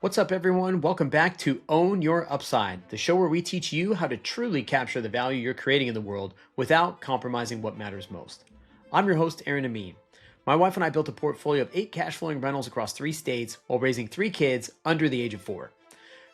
What's up, everyone? Welcome back to Own Your Upside, the show where we teach you how to truly capture the value you're creating in the world without compromising what matters most. I'm your host, Andrea and I. My wife and I built a portfolio of 8 cash flowing rentals across 3 states while raising 3 kids under the age of 4.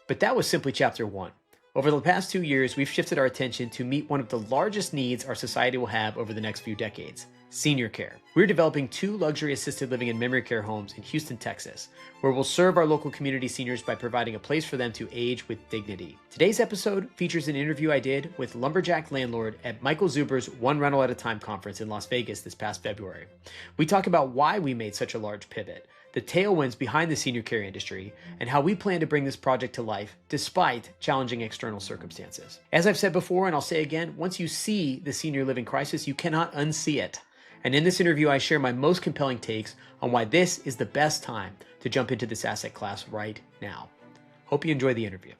But that was simply chapter 1. Over the past 2 years, we've shifted our attention to meet one of the largest needs our society will have over the next few decades: senior care. We're developing 2 luxury assisted living and memory care homes in Houston, Texas, where we'll serve our local community seniors by providing a place for them to age with dignity. Today's episode features an interview I did with Lumberjack Landlord at Michael Zuber's One Rental at a Time conference in Las Vegas this past February. We talk about why we made such a large pivot, the tailwinds behind the senior care industry, and how we plan to bring this project to life despite challenging external circumstances. As I've said before, and I'll say again, once you see the senior living crisis, you cannot unsee it. And in this interview, I share my most compelling takes on why this is the best time to jump into this asset class right now. Hope you enjoy the interview.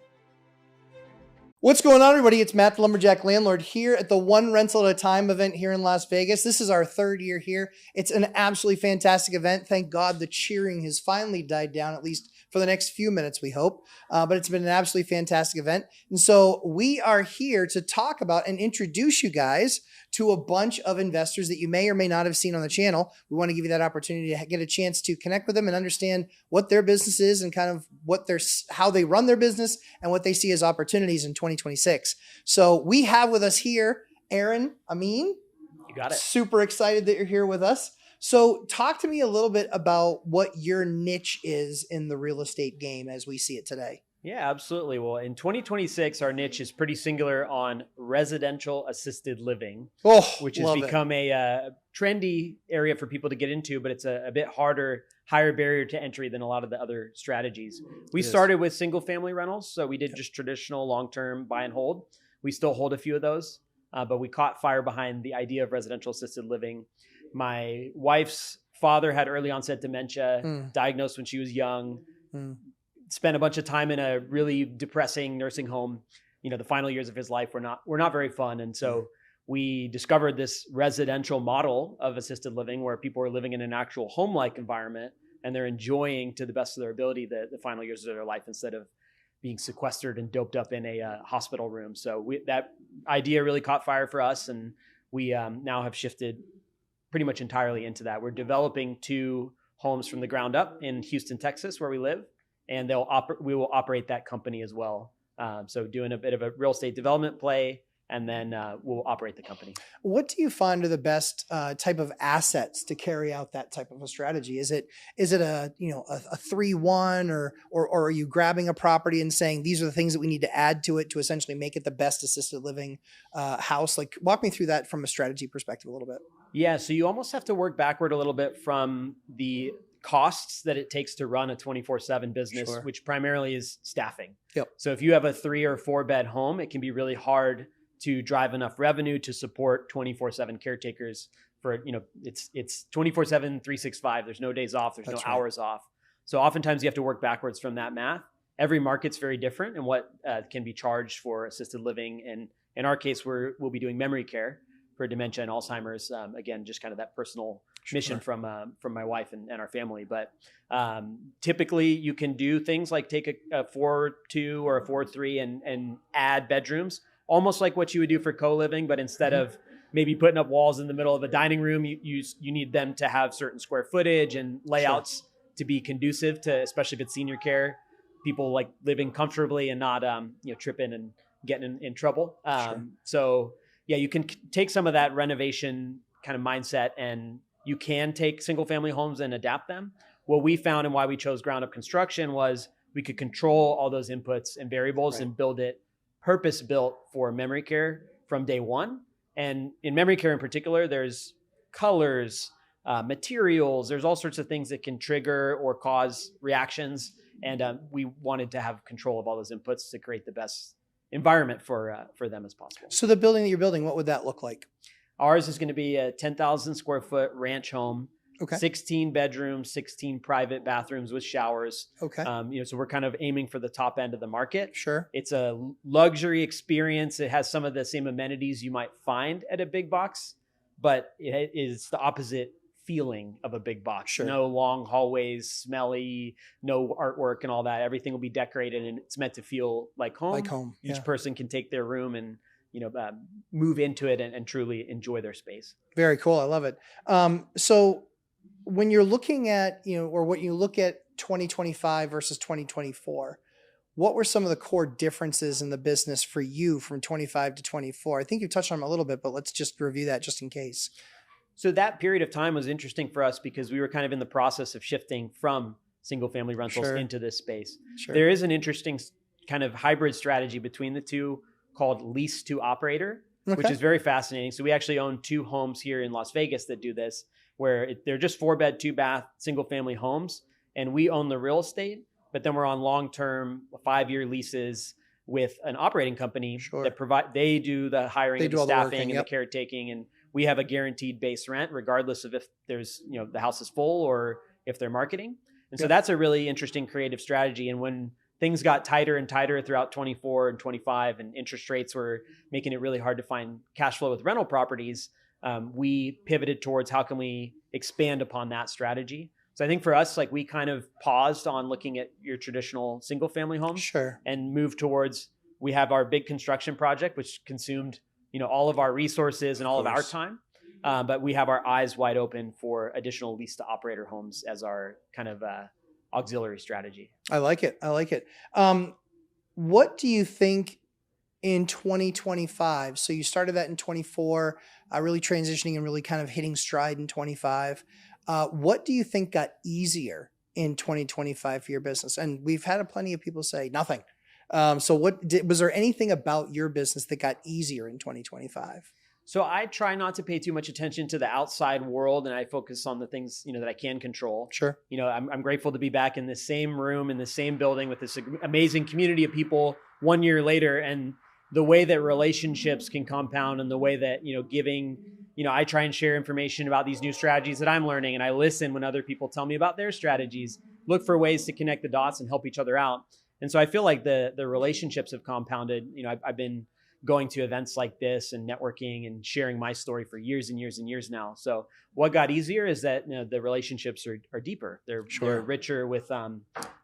What's going on, everybody? It's Matt the Lumberjack Landlord here at the One Rental at a Time event here in Las Vegas. This is our 3rd year here. It's an absolutely fantastic event. Thank God the cheering has finally died down, at least for the next few minutes, we hope. But it's been an absolutely fantastic event. And so we are here to talk about and introduce you guys to a bunch of investors that you may or may not have seen on the channel. We want to give you that opportunity to get a chance to connect with them and understand what their business is and kind of how they run their business and what they see as opportunities in 2026. So we have with us here Aaron Amin. You got it. Super excited that you're here with us. So talk to me a little bit about what your niche is in the real estate game as we see it today. Yeah, absolutely. Well, in 2026, our niche is pretty singular on residential assisted living, which has become a trendy area for people to get into, but it's a bit harder, higher barrier to entry than a lot of the other strategies. We started with single family rentals. So we did just traditional long-term buy and hold. We still hold a few of those, but we caught fire behind the idea of residential assisted living. My wife's father had early onset dementia, diagnosed when she was young. Spent a bunch of time in a really depressing nursing home. You know, the final years of his life were not very fun. And so we discovered this residential model of assisted living where people are living in an actual home-like environment and they're enjoying to the best of their ability the final years of their life instead of being sequestered and doped up in a hospital room. So that idea really caught fire for us. And we now have shifted pretty much entirely into that. We're developing 2 homes from the ground up in Houston, Texas, where we live. And we will operate that company as well. So doing a bit of a real estate development play, and then we'll operate the company. What do you find are the best type of assets to carry out that type of a strategy? Is it a 3-1 or are you grabbing a property and saying these are the things that we need to add to it to essentially make it the best assisted living house? Like, walk me through that from a strategy perspective a little bit. Yeah, so you almost have to work backward a little bit from the costs that it takes to run a 24/7 business, which primarily is staffing. Yep. So if you have a 3 or 4 bed home, it can be really hard to drive enough revenue to support 24/7 caretakers for, it's 24/7, 365. There's no days off. There's no hours off. So oftentimes you have to work backwards from that math. Every market's very different and what can be charged for assisted living. And in our case, we'll be doing memory care for dementia and Alzheimer's. Again, just kind of that personal mission from my wife and our family. But typically you can do things like take a 4-2 or a 4-3 and add bedrooms, almost like what you would do for co-living. But instead of maybe putting up walls in the middle of a dining room, you need them to have certain square footage and layouts to be conducive to, especially if it's senior care, people like living comfortably and not tripping and getting in trouble. So yeah, you can take some of that renovation kind of mindset and you can take single family homes and adapt them. What we found and why we chose ground up construction was we could control all those inputs and variables and build it purpose built for memory care from day one. And in memory care in particular, there's colors, materials, there's all sorts of things that can trigger or cause reactions. And we wanted to have control of all those inputs to create the best environment for them as possible. So the building that you're building, what would that look like? Ours is going to be a 10,000 square foot ranch home, 16 bedrooms, 16 private bathrooms with showers. So we're kind of aiming for the top end of the market. It's a luxury experience. It has some of the same amenities you might find at a big box, but it is the opposite feeling of a big box. Sure. No long hallways, smelly, no artwork and all that. Everything will be decorated and it's meant to feel like home. Like home. Each person can take their room and, move into it and truly enjoy their space. Very cool. I love it. So when you're looking at, or what you look at 2025 versus 2024, what were some of the core differences in the business for you from 25 to 24? I think you touched on them a little bit, but let's just review that just in case. So that period of time was interesting for us because we were kind of in the process of shifting from single family rentals into this space. Sure. There is an interesting kind of hybrid strategy between the two called lease-to-operator, which is very fascinating. So we actually own 2 homes here in Las Vegas that do this, where they're just 4-bed, 2-bath, single family homes. And we own the real estate, but then we're on long-term 5-year leases with an operating company that they do the hiring, and the staffing and the caretaking. And we have a guaranteed base rent, regardless of if there's, the house is full or if they're marketing. And so that's a really interesting creative strategy. And when things got tighter and tighter throughout 24 and 25 and interest rates were making it really hard to find cash flow with rental properties, we pivoted towards how can we expand upon that strategy. So I think for us, we kind of paused on looking at your traditional single family homes and moved towards, we have our big construction project, which consumed, all of our resources and all of our time. But we have our eyes wide open for additional lease to operator homes as our kind of auxiliary strategy. I like it. What do you think in 2025? So you started that in 24, really transitioning and really kind of hitting stride in 25. What do you think got easier in 2025 for your business? And we've had plenty of people say nothing. So was there anything about your business that got easier in 2025? So I try not to pay too much attention to the outside world, and I focus on the things, that I can control. Sure. I'm grateful to be back in the same room, in the same building with this amazing community of people 1 year later. And the way that relationships can compound and the way that, giving, I try and share information about these new strategies that I'm learning. And I listen when other people tell me about their strategies, look for ways to connect the dots and help each other out. And so I feel like the relationships have compounded. I've been going to events like this and networking and sharing my story for years and years and years now. So what got easier is that the relationships are deeper. They're richer with,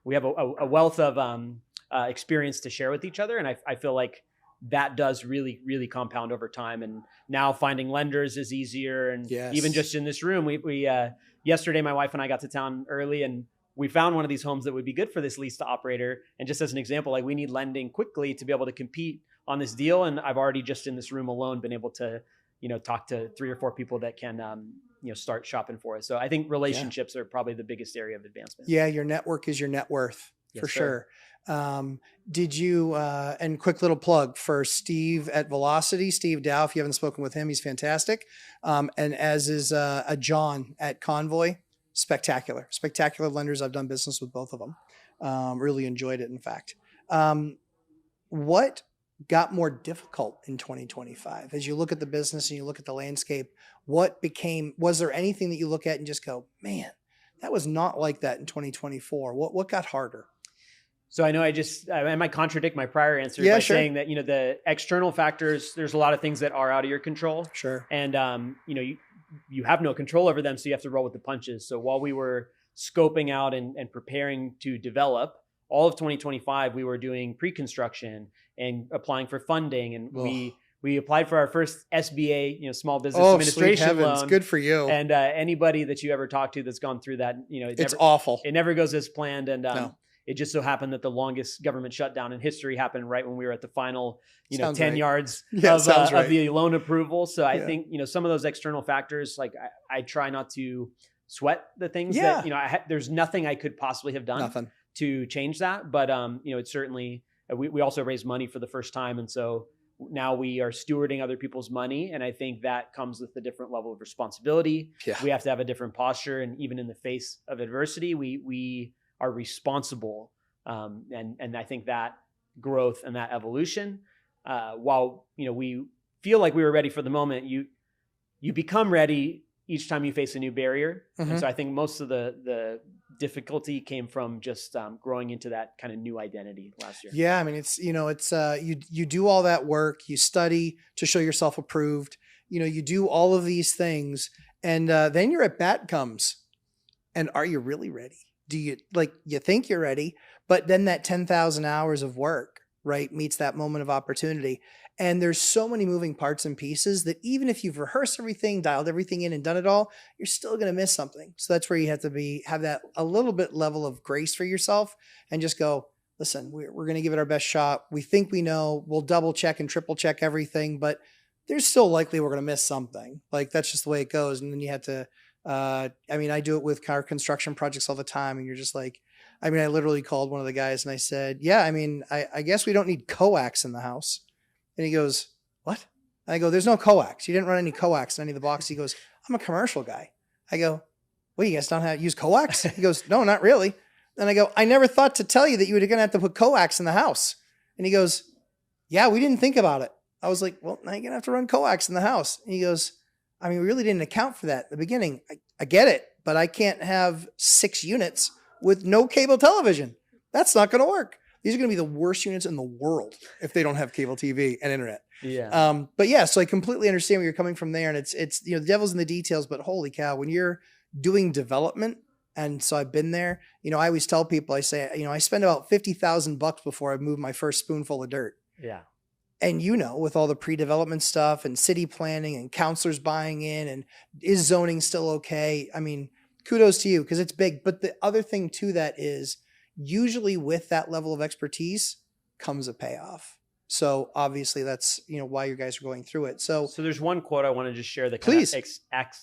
we have a wealth of experience to share with each other. And I feel like that does really, really compound over time. And now finding lenders is easier. And even just in this room, we yesterday, my wife and I got to town early and we found one of these homes that would be good for this lease to operator. And just as an example, we need lending quickly to be able to compete on this deal. And I've already just in this room alone been able to, talk to 3 or 4 people that can, start shopping for us. So I think relationships are probably the biggest area of advancement. Yeah. Your network is your net worth for sure. Did you, and quick little plug for Steve at Velocity, Steve Dow, if you haven't spoken with him, he's fantastic. And as is, a John at Convoy, spectacular lenders. I've done business with both of them. Really enjoyed it. In fact, what got more difficult in 2025 as you look at the business and you look at the landscape? Was there anything that you look at and just go, man, that was not like that in 2024? What got harder? So I know I might contradict my prior answer by saying that, the external factors, there's a lot of things that are out of your control. Sure. And, you have no control over them. So you have to roll with the punches. So while we were scoping out and preparing to develop all of 2025, we were doing pre-construction and applying for funding. And we applied for our first SBA, Small Business Administration loan. Good for you. And anybody that you ever talk to that's gone through that, it's awful. It never goes as planned. And it just so happened that the longest government shutdown in history happened right when we were at the final, 10 yards of the loan approval. So I think, some of those external factors, I try not to sweat the things that, there's nothing I could possibly have done to change that. But, it's certainly, we also raised money for the first time. And so now we are stewarding other people's money. And I think that comes with a different level of responsibility. Yeah. We have to have a different posture. And even in the face of adversity, we are responsible. And I think that growth and that evolution, while, we feel like we were ready for the moment, you become ready each time you face a new barrier. Mm-hmm. And so I think most of the difficulty came from just growing into that kind of new identity last year. Yeah. I mean, it's you do all that work, you study to show yourself approved, you do all of these things. And then your at bat comes. And are you really ready? Do you you think you're ready, but then that 10,000 hours of work, right, meets that moment of opportunity. And there's so many moving parts and pieces that even if you've rehearsed everything, dialed everything in and done it all, you're still going to miss something. So that's where you have to have that a little bit level of grace for yourself and just go, listen, we're going to give it our best shot. We think we know, we'll double check and triple check everything, but there's still likely we're going to miss something. Like that's just the way it goes. And then you have to, I mean, I do it with car construction projects all the time. And you're just like, I mean, I literally called one of the guys and I said, yeah, I mean, I guess we don't need coax in the house. And he goes, what? And I go, there's no coax. You didn't run any coax in any of the boxes. He goes, I'm a commercial guy. I go, what, you guys don't have use coax? He goes, no, not really. And I go, I never thought to tell you that you were going to have to put coax in the house. And he goes, yeah, we didn't think about it. I was like, well, now you're going to have to run coax in the house. And he goes, I mean, we really didn't account for that at the beginning. I get it, but I can't have 6 units with no cable television. That's not going to work. These are going to be the worst units in the world if they don't have cable TV and internet. Yeah. But yeah, so I completely understand where you're coming from there. And it's, the devil's in the details, but holy cow, when you're doing development, and so I've been there, I always tell people, I say, I spend about $50,000 before I move my first spoonful of dirt. Yeah. And with all the pre-development stuff and city planning and counselors buying in and is zoning still okay? I mean, kudos to you because it's big. But the other thing to that is usually with that level of expertise comes a payoff. So obviously that's, why you guys are going through it. So there's one quote I want to just share that please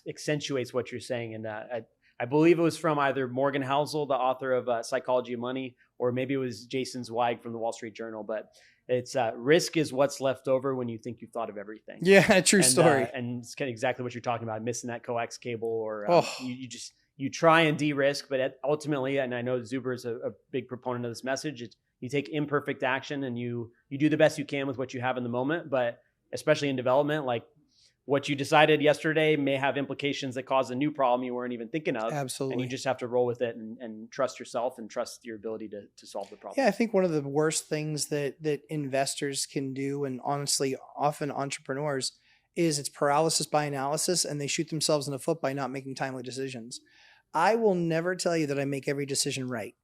accentuates what you're saying. And I believe it was from either Morgan Housel, the author of Psychology of Money, or maybe it was Jason Zweig from the Wall Street Journal. But it's risk is what's left over when you think you've thought of everything. Yeah, true story. And it's kind of exactly what you're talking about, missing that coax cable or you try and de-risk, but ultimately, and I know Zuber is a big proponent of this message, you take imperfect action and you do the best you can with what you have in the moment. But especially in development, like what you decided yesterday may have implications that cause a new problem you weren't even thinking of. Absolutely. And you just have to roll with it and trust yourself and trust your ability to solve the problem. Yeah, I think one of the worst things that investors can do, and honestly, often entrepreneurs, is it's paralysis by analysis, and they shoot themselves in the foot by not making timely decisions. I will never tell you that I make every decision right.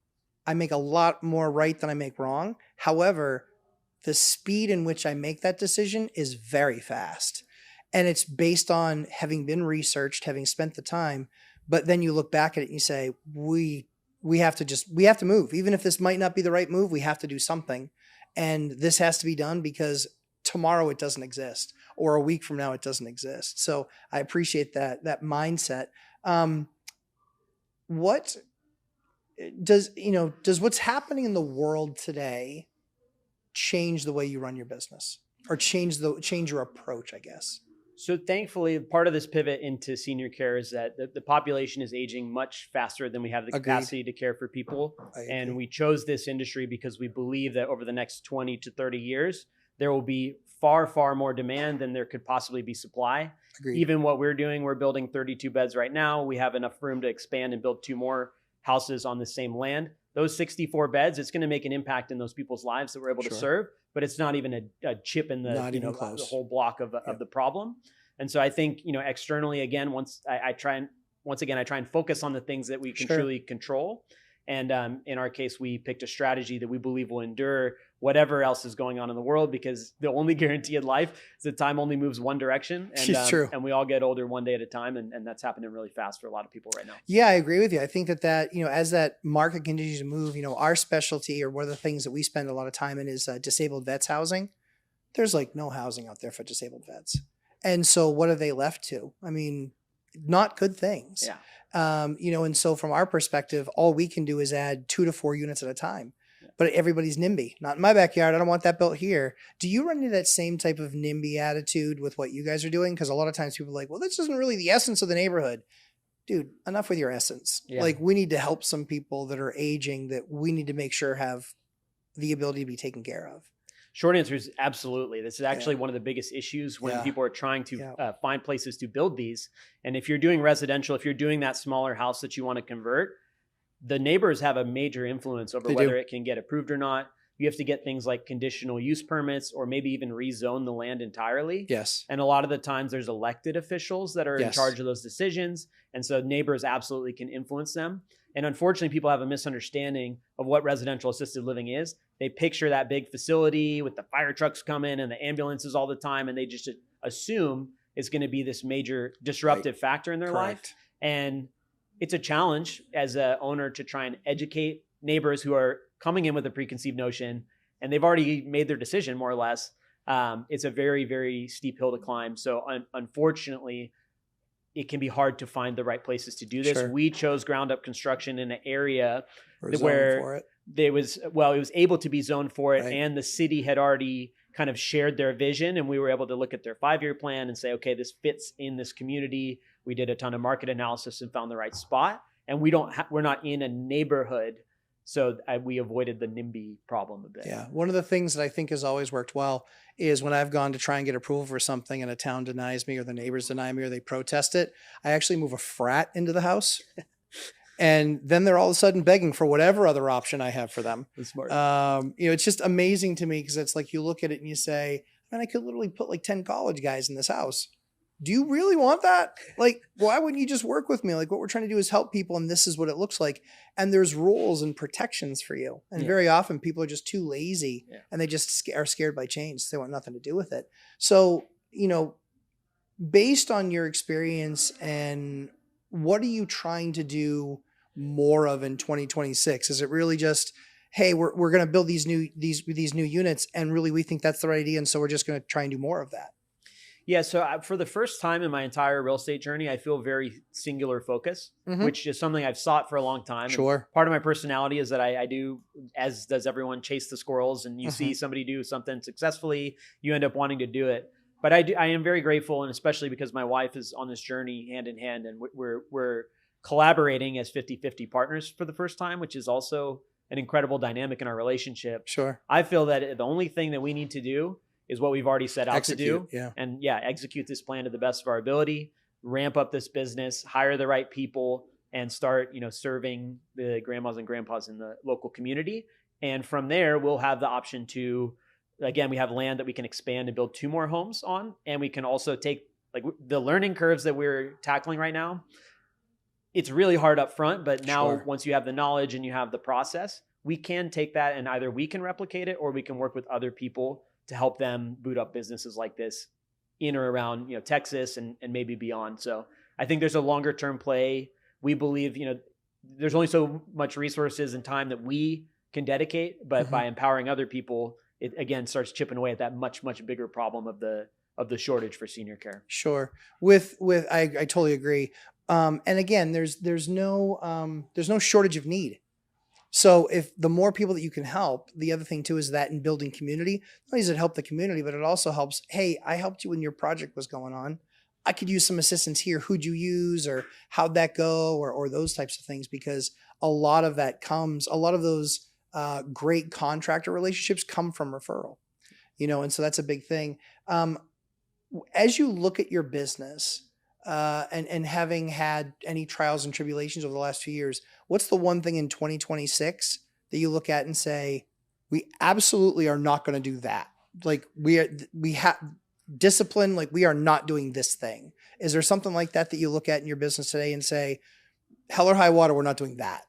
I make a lot more right than I make wrong. However, the speed in which I make that decision is very fast. And it's based on having been researched, having spent the time, but then you look back at it and you say, we have to move. Even if this might not be the right move, we have to do something. And this has to be done because tomorrow it doesn't exist, or a week from now it doesn't exist. So I appreciate that mindset. What does what's happening in the world today change the way you run your business, or change your approach, I guess? So thankfully, part of this pivot into senior care is that the population is aging much faster than we have the capacity to care for people. And we chose this industry because we believe that over the next 20 to 30 years, there will be far, far more demand than there could possibly be supply. Agreed. Even what we're doing, we're building 32 beds right now. We have enough room to expand and build 2 more houses on the same land. Those 64 beds, it's going to make an impact in those people's lives that we're able to serve, but it's not even a chip in the the whole block of the problem. And so I think externally, again, I try and focus on the things that we can truly control. And in our case, we picked a strategy that we believe will endure whatever else is going on in the world, because the only guarantee in life is that time only moves one direction. And, it's true. And we all get older one day at a time. And that's happening really fast for a lot of people right now. Yeah, I agree with you. I think that as that market continues to move, our specialty, or one of the things that we spend a lot of time in, is disabled vets housing. There's like no housing out there for disabled vets. And so what are they left to? I mean, not good things. Yeah. And so from our perspective, all we can do is add 2 to 4 units at a time. Yeah. But everybody's NIMBY. Not in my backyard. I don't want that built here. Do you run into that same type of NIMBY attitude with what you guys are doing? Because a lot of times people are like, well, this isn't really the essence of the neighborhood. Dude, enough with your essence. Yeah. Like, we need to help some people that are aging that we need to make sure have the ability to be taken care of. Short answer is absolutely. This is actually one of the biggest issues when people are trying to find places to build these. And if you're doing residential, if you're doing that smaller house that you want to convert, the neighbors have a major influence over whether it can get approved or not. you have to get things like conditional use permits or maybe even rezone the land entirely. Yes. And a lot of the times there's elected officials that are in Yes. charge of those decisions. And so neighbors absolutely can influence them. And unfortunately, people have a misunderstanding of what residential assisted living is. They picture that big facility with the fire trucks coming and the ambulances all the time, and they just assume it's going to be this major disruptive factor in their life. And it's a challenge as an owner to try and educate neighbors who are coming in with a preconceived notion, and they've already made their decision more or less. It's a very, very steep hill to climb. So unfortunately, it can be hard to find the right places to do this. Sure. We chose ground up construction in an area Or where zone for it. it was able to be zoned for it, Right. and the city had already kind of shared their vision, and we were able to look at their 5-year plan and say, okay, this fits in this community. We did a ton of market analysis and found the right spot, and we're not in a neighborhood, so we avoided the NIMBY problem a bit. Yeah. One of the things that I think has always worked well is when I've gone to try and get approval for something and a town denies me or the neighbors deny me or they protest it, I actually move a frat into the house. And then they're all of a sudden begging for whatever other option I have for them. That's smart. It's just amazing to me because it's like you look at it and you say, man, I could literally put like 10 college guys in this house. Do you really want that? Like, why wouldn't you just work with me? Like, what we're trying to do is help people, and this is what it looks like. And there's rules and protections for you. And very often people are just too lazy and they just are scared by change. They want nothing to do with it. So, based on your experience, and what are you trying to do more of in 2026? Is it really just, hey, we're going to build these new units, and really we think that's the right idea, and so we're just going to try and do more of that? Yeah. So for the first time in my entire real estate journey, I feel very singular focus, which is something I've sought for a long time. Sure. And part of my personality is that I do, as does everyone, chase the squirrels, and you see somebody do something successfully, you end up wanting to do it. But I am very grateful, and especially because my wife is on this journey hand in hand, and we're collaborating as 50-50 partners for the first time, which is also an incredible dynamic in our relationship. Sure. I feel that the only thing that we need to do is what we've already set out to do. Execute this plan to the best of our ability, ramp up this business, hire the right people, and start, serving the grandmas and grandpas in the local community. And from there, we'll have the option to, again, we have land that we can expand and build 2 more homes on. And we can also take like the learning curves that we're tackling right now. It's really hard up front, but now once you have the knowledge and you have the process, we can take that and either we can replicate it or we can work with other people to help them boot up businesses like this in or around, Texas and maybe beyond. So I think there's a longer term play. We believe, there's only so much resources and time that we can dedicate, but by empowering other people, it again starts chipping away at that much, much bigger problem of the shortage for senior care. Sure. I totally agree. And again, there's no shortage of need. So if the more people that you can help, the other thing too is that in building community, not only does it help the community, but it also helps, hey, I helped you when your project was going on. I could use some assistance here. Who'd you use, or how'd that go, or those types of things, because a lot of those great contractor relationships come from referral, and so that's a big thing. As you look at your business, and having had any trials and tribulations over the last few years, what's the one thing in 2026 that you look at and say, we absolutely are not going to do that? Like we have discipline, like we are not doing this thing. Is there something like that you look at in your business today and say, hell or high water, we're not doing that?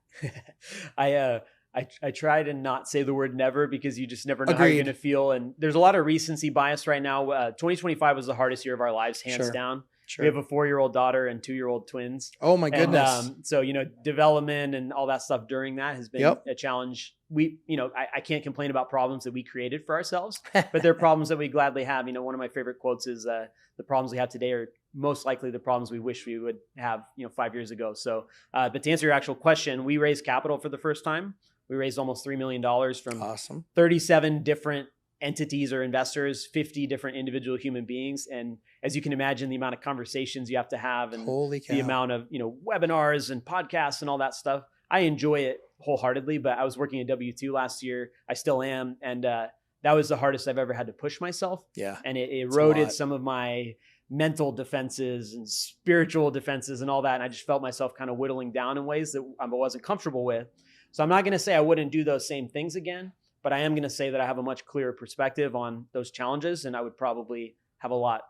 I try to not say the word never, because you just never know how you're going to feel. And there's a lot of recency bias right now. 2025 was the hardest year of our lives, hands down. Sure. We have a 4-year-old daughter and 2-year-old twins. Oh my goodness. And, so, development and all that stuff during that has been a challenge. I can't complain about problems that we created for ourselves, but they're problems that we gladly have. One of my favorite quotes is, the problems we have today are most likely the problems we wish we would have, 5 years ago. So, but to answer your actual question, we raised capital for the first time. We raised almost $3 million from 37 different entities or investors, 50 different individual human beings. And as you can imagine, the amount of conversations you have to have and the amount of, webinars and podcasts and all that stuff. I enjoy it wholeheartedly, but I was working at W2 last year. I still am. And that was the hardest I've ever had to push myself. Yeah. And it eroded some of my mental defenses and spiritual defenses and all that. And I just felt myself kind of whittling down in ways that I wasn't comfortable with. So I'm not going to say I wouldn't do those same things again, but I am going to say that I have a much clearer perspective on those challenges, and I would probably have a lot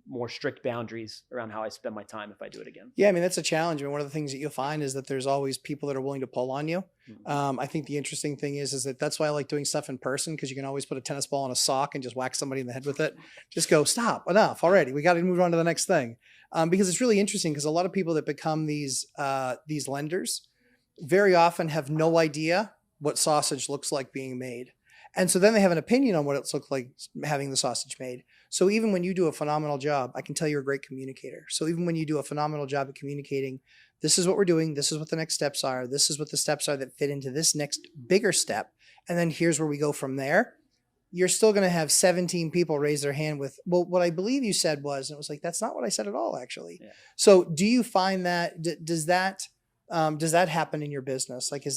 more strict boundaries around how I spend my time if I do it again. Yeah, I mean, that's a challenge. I mean, one of the things that you'll find is that there's always people that are willing to pull on you. I think the interesting thing is that that's why I like doing stuff in person, because you can always put a tennis ball on a sock and just whack somebody in the head with it. Just go, stop, enough already. We got to move on to the next thing. Because it's really interesting, because a lot of people that become these lenders very often have no idea what sausage looks like being made. And so then they have an opinion on what it looks like having the sausage made. So even when you do a phenomenal job, I can tell you're a great communicator. So even when you do a phenomenal job at communicating, this is what we're doing, this is what the next steps are, this is what the steps are that fit into this next bigger step, and then here's where we go from there, you're still going to have 17 people raise their hand with, well, what I believe you said was, and it was like, that's not what I said at all, actually. Yeah. So do you find that, does that happen in your business? Like,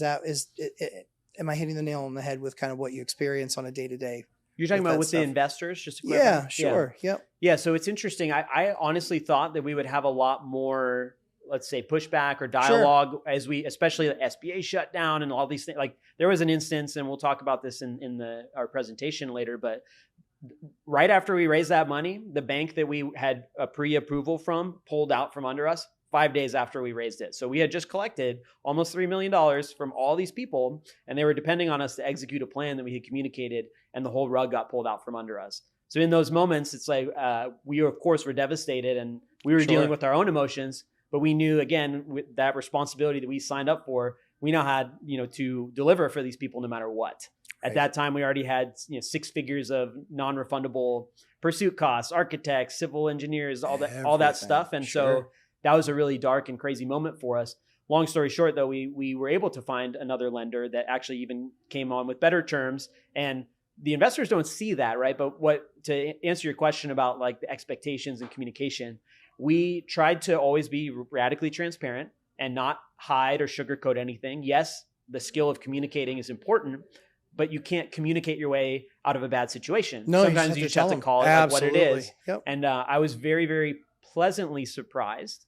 am I hitting the nail on the head with kind of what you experience on a day-to-day? You're talking about with the investors, just to clarify? Yeah, sure. Yeah. Yep. Yeah. So it's interesting. I honestly thought that we would have a lot more, let's say, pushback or dialogue as especially the SBA shutdown and all these things. Like, there was an instance, and we'll talk about this in our presentation later, but right after we raised that money, the bank that we had a pre-approval from pulled out from under us 5 days after we raised it. So we had just collected almost $3 million from all these people, and they were depending on us to execute a plan that we had communicated, and the whole rug got pulled out from under us. So in those moments, it's like we, of course, were devastated, and we were dealing with our own emotions, but we knew, again, with that responsibility that we signed up for, we now had, to deliver for these people no matter what. At that time, we already had 6 figures of non-refundable pursuit costs, architects, civil engineers, all that stuff. And so that was a really dark and crazy moment for us. Long story short, though, we were able to find another lender that actually even came on with better terms. And the investors don't see that, right? But to answer your question about like the expectations and communication, we tried to always be radically transparent and not hide or sugarcoat anything. Yes, the skill of communicating is important, but you can't communicate your way out of a bad situation. No, sometimes you just have to call it like what it is. Yep. And I was very, very pleasantly surprised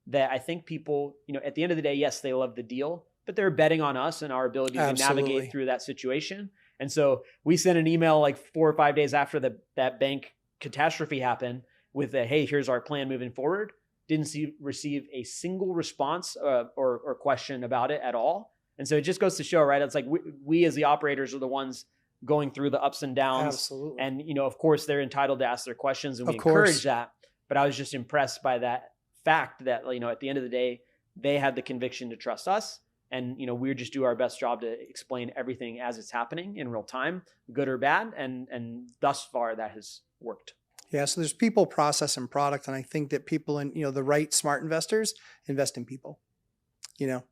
that I think people, at the end of the day, yes, they love the deal, but they're betting on us and our ability to navigate through that situation. And so we sent an email like 4 or 5 days after that bank catastrophe happened with hey, here's our plan moving forward. Didn't receive a single response or question about it at all. And so it just goes to show, right? It's like we as the operators are the ones going through the ups and downs. Absolutely. And, of course, they're entitled to ask their questions, and we encourage that. But I was just impressed by that fact that, at the end of the day, they had the conviction to trust us. And, we just do our best job to explain everything as it's happening in real time, good or bad. And thus far, that has worked. Yeah. So there's people, process, and product. And I think that people in, the right smart investors invest in people,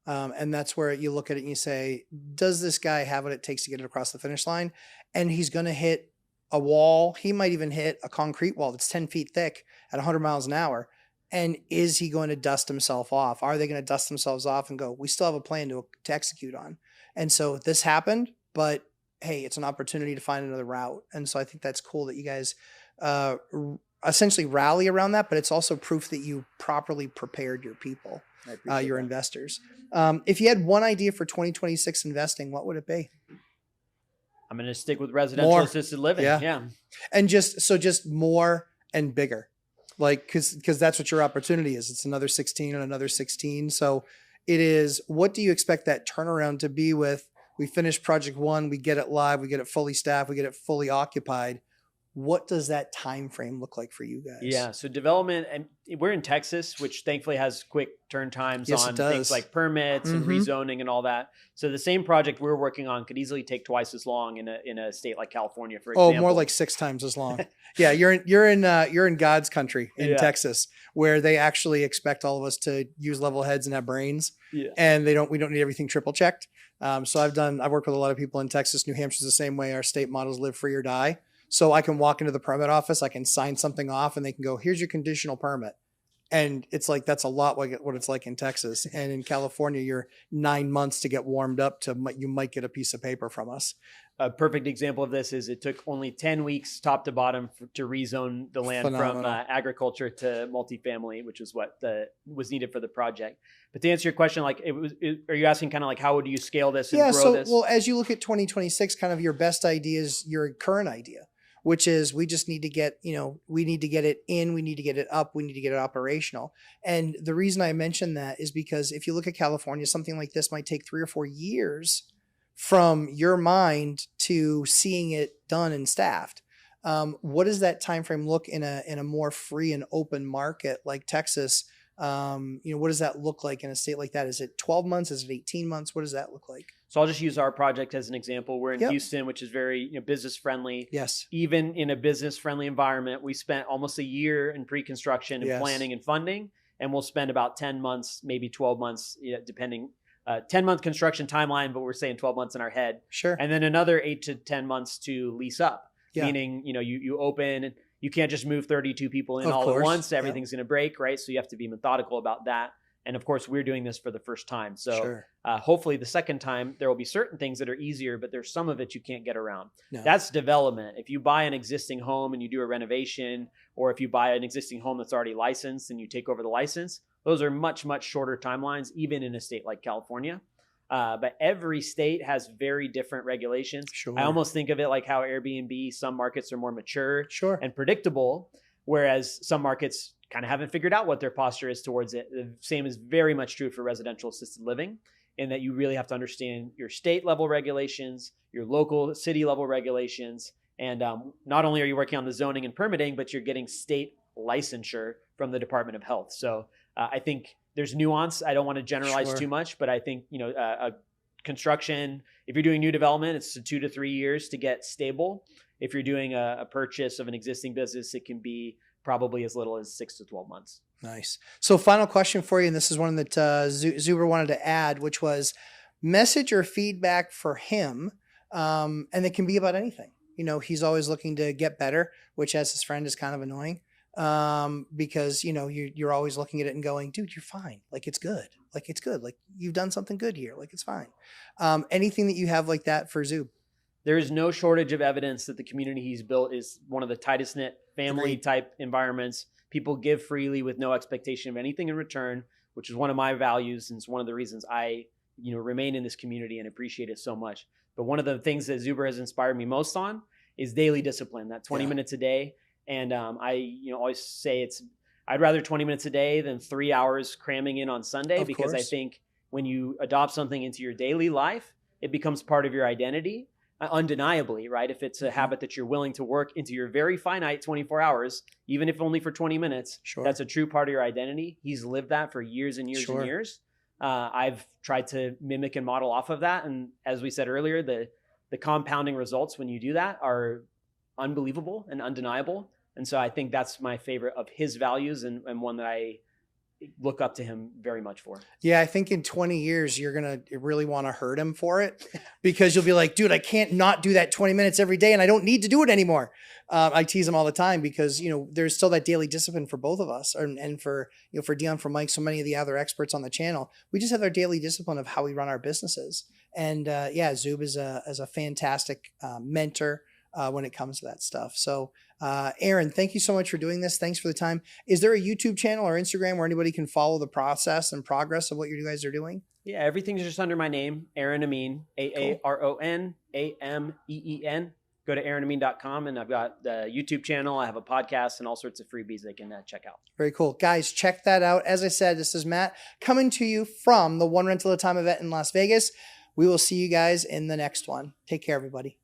and that's where you look at it and you say, does this guy have what it takes to get it across the finish line? And he's going to hit a wall. He might even hit a concrete wall that's 10 feet thick at 100 miles an hour. And is he going to dust himself off? Are they going to dust themselves off and go, we still have a plan to execute on? And so this happened, but hey, it's an opportunity to find another route. And so I think that's cool that you guys essentially rally around that, but it's also proof that you properly prepared your people, your investors. If you had one idea for 2026 investing, what would it be? I'm going to stick with residential assisted living. Yeah. And just more and bigger. Like, cause that's what your opportunity is. It's another 16 and another 16. So it is, what do you expect that turnaround to be with? We finish project 1, we get it live, we get it fully staffed, we get it fully occupied. What does that time frame look like for you guys? Yeah. So development, and we're in Texas, which thankfully has quick turn times on things like permits and rezoning and all that. So the same project we're working on could easily take twice as long in a state like California, for example. Oh, more like 6 times as long. Yeah, you're in God's country in Texas, where they actually expect all of us to use level heads and have brains. Yeah. And we don't need everything triple checked. So I've worked with a lot of people in Texas. New Hampshire's the same way. Our state models live free or die. So I can walk into the permit office, I can sign something off, and they can go, here's your conditional permit. And it's like, that's a lot like what it's like in Texas. And in California, you're 9 months to get warmed up you might get a piece of paper from us. A perfect example of this is it took only 10 weeks top to bottom to rezone the land from agriculture to multifamily, which is what was needed for the project. But to answer your question, like are you asking kind of like, how would you scale this and grow this? Well, as you look at 2026, kind of your best idea is your current idea, which is we just need to get, we need to get it in, we need to get it up, we need to get it operational. And the reason I mentioned that is because if you look at California, something like this might take 3 or 4 years from your mind to seeing it done and staffed. What does that time frame look in a more free and open market like Texas? What does that look like in a state like that? Is it 12 months? Is it 18 months? What does that look like? So I'll just use our project as an example. We're in Houston, which is very business friendly. Yes. Even in a business friendly environment, we spent almost a year in pre-construction and planning and funding, and we'll spend about 10 months, maybe 12 months, depending. 10-month construction timeline, but we're saying 12 months in our head. Sure. And then another 8 to 10 months to lease up, meaning, you open, you can't just move 32 people in all at once. Everything's going to break, right? So you have to be methodical about that. And of course, we're doing this for the first time. So hopefully the second time, there will be certain things that are easier, but there's some of it you can't get around. No. That's development. If you buy an existing home and you do a renovation, or if you buy an existing home that's already licensed and you take over the license, those are much, much shorter timelines, even in a state like California. But every state has very different regulations. Sure. I almost think of it like how Airbnb, some markets are more mature and predictable, whereas some markets kind of haven't figured out what their posture is towards it. The same is very much true for residential assisted living, in that you really have to understand your state level regulations, your local city level regulations. And not only are you working on the zoning and permitting, but you're getting state licensure from the Department of Health. So I think there's nuance. I don't want to generalize too much, but I think, a construction, if you're doing new development, it's 2 to 3 years to get stable. If you're doing a purchase of an existing business, it can be probably as little as 6 to 12 months. Nice. So final question for you, and this is one that Zuber wanted to add, which was message or feedback for him. And it can be about anything. He's always looking to get better, which as his friend is kind of annoying. Because you're always looking at it and going, dude, you're fine. Like, it's good. Like, you've done something good here. Like, it's fine. Anything that you have like that for Zub? There is no shortage of evidence that the community he's built is one of the tightest knit family type environments. People give freely with no expectation of anything in return, which is one of my values. And it's one of the reasons I, remain in this community and appreciate it so much. But one of the things that Zuber has inspired me most on is daily discipline, that 20 minutes a day. And I, always say I'd rather 20 minutes a day than 3 hours cramming in on Sunday, because I think when you adopt something into your daily life, it becomes part of your identity, undeniably, right? If it's a habit that you're willing to work into your very finite 24 hours, even if only for 20 minutes, that's a true part of your identity. He's lived that for years and years and years. I've tried to mimic and model off of that. And as we said earlier, the compounding results when you do that are unbelievable and undeniable. And so I think that's my favorite of his values, and one that I look up to him very much for. Yeah, I think in 20 years, you're going to really want to hurt him for it, because you'll be like, dude, I can't not do that 20 minutes every day, and I don't need to do it anymore. I tease him all the time because, there's still that daily discipline for both of us, and for, for Dion, for Mike, so many of the other experts on the channel. We just have our daily discipline of how we run our businesses. And Zub is a fantastic mentor when it comes to that stuff. So Aaron, thank you so much for doing this. Thanks for the time. Is there a YouTube channel or Instagram where anybody can follow the process and progress of what you guys are doing? Yeah, everything's just under my name, Aaron Amin, AARONAMEEN. Go to aaronamin.com, and I've got the YouTube channel. I have a podcast and all sorts of freebies they can check out. Very cool. Guys, check that out. As I said, this is Matt coming to you from the One Rental at a Time event in Las Vegas. We will see you guys in the next one. Take care, everybody.